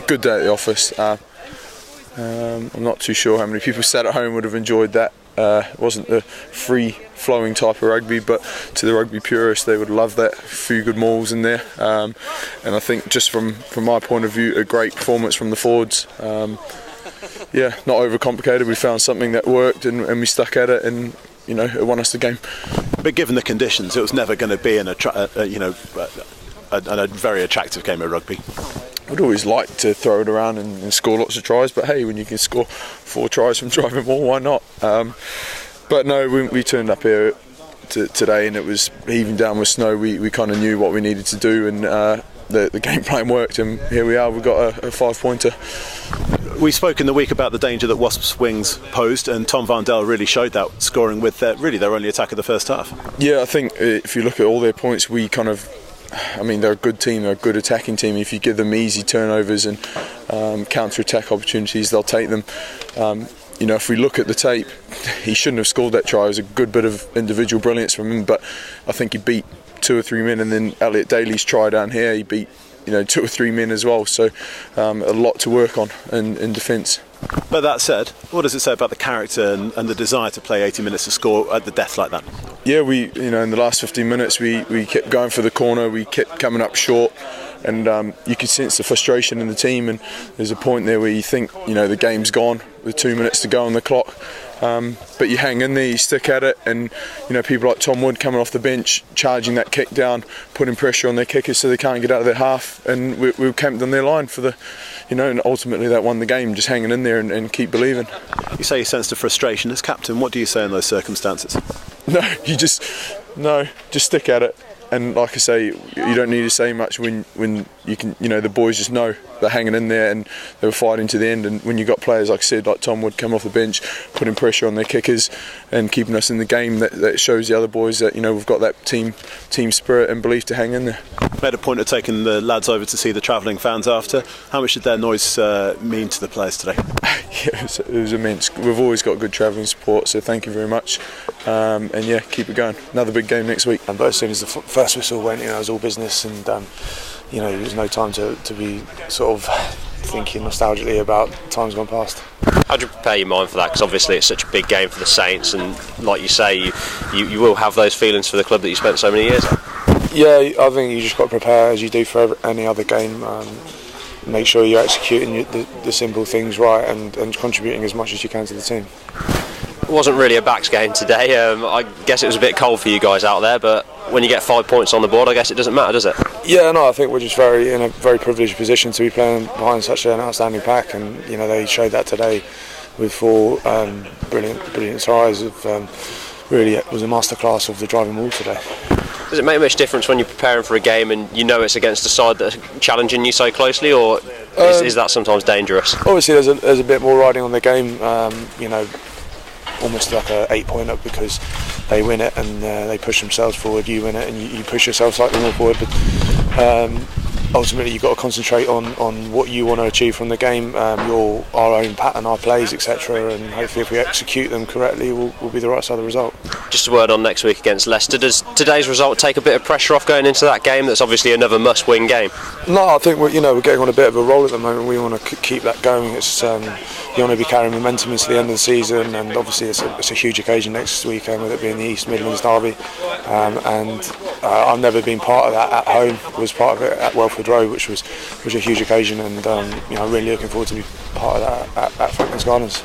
good day at the office. I'm not too sure how many people sat at home would have enjoyed that. It wasn't the free-flowing type of rugby, but to the rugby purists, they would love that. A few good mauls in there, and I think just from my point of view, a great performance from the forwards. Yeah, not overcomplicated. We found something that worked, and we stuck at it, and it won us the game. But given the conditions, it was never going to be a very attractive game of rugby. I'd always like to throw it around and score lots of tries, but hey, when you can score 4 tries from driving ball, why not? But no, we turned up here today, and it was heaving down with snow. We kind of knew what we needed to do, and the game plan worked, and here we are. We've got a 5-pointer. We spoke in the week about the danger that Wasps' wings posed, and Tom Vandel really showed that, scoring with their only attack of the first half. Yeah, I think if you look at all their points, they're a good team, they're a good attacking team. If you give them easy turnovers and counter-attack opportunities, they'll take them. If we look at the tape, he shouldn't have scored that try. It was a good bit of individual brilliance from him, but I think he beat 2 or 3 men, and then Elliot Daly's try down here, he beat 2 or 3 men as well. So a lot to work on in defence. But that said, what does it say about the character and the desire to play 80 minutes to score at the death like that? Yeah, we in the last 15 minutes we kept going for the corner, we kept coming up short, and you could sense the frustration in the team, and there's a point there where you think the game's gone with 2 minutes to go on the clock, but you hang in there, you stick at it, and people like Tom Wood coming off the bench, charging that kick down, putting pressure on their kickers so they can't get out of their half, and we camped on their line for the and ultimately that won the game, just hanging in there and keep believing. You say you sensed a frustration as captain. What do you say in those circumstances? No, just stick at it. And like I say, you don't need to say much when you can. The boys just know they're hanging in there, and they were fighting to the end. And when you got players like I said, like Tom Wood, come off the bench, putting pressure on their kickers, and keeping us in the game, that shows the other boys that we've got that team spirit and belief to hang in there. Made a point of taking the lads over to see the travelling fans after. How much did their noise mean to the players today? Yeah, it was immense. We've always got good travelling support, so thank you very much. And yeah, keep it going. Another big game next week. But as soon as the first whistle went, it was all business, and there's no time to be sort of thinking nostalgically about times gone past. How do you prepare your mind for that? Because obviously it's such a big game for the Saints, and like you say, you will have those feelings for the club that you spent so many years at. Yeah, I think you just got to prepare as you do for any other game. Make sure you're executing the simple things right, and contributing as much as you can to the team. It wasn't really a backs game today. I guess it was a bit cold for you guys out there, but when you get 5 points on the board, I guess it doesn't matter, does it? Yeah, no, I think we're just in a very privileged position to be playing behind such an outstanding pack, and they showed that today with 4 brilliant tries. Really, it was a masterclass of the driving ball today. Does it make much difference when you're preparing for a game and it's against a side that's challenging you so closely, or is that sometimes dangerous? Obviously, there's a bit more riding on the game. Almost like a 8-pointer, because they win it and they push themselves forward. You win it and you push yourself slightly more forward. But ultimately, you've got to concentrate on what you want to achieve from the game, our own pattern, our plays, etc. And hopefully, if we execute them correctly, we'll be the right side of the result. Just a word on next week against Leicester. Does today's result take a bit of pressure off going into that game? That's obviously another must-win game. No, I think we're getting on a bit of a roll at the moment. We want to keep that going. It's you want to be carrying momentum into the end of the season, and obviously it's a huge occasion next weekend, with it being the East Midlands derby. I've never been part of that at home. Was part of it at Welford Road, which was a huge occasion, and really looking forward to be part of that at Franklin's Gardens.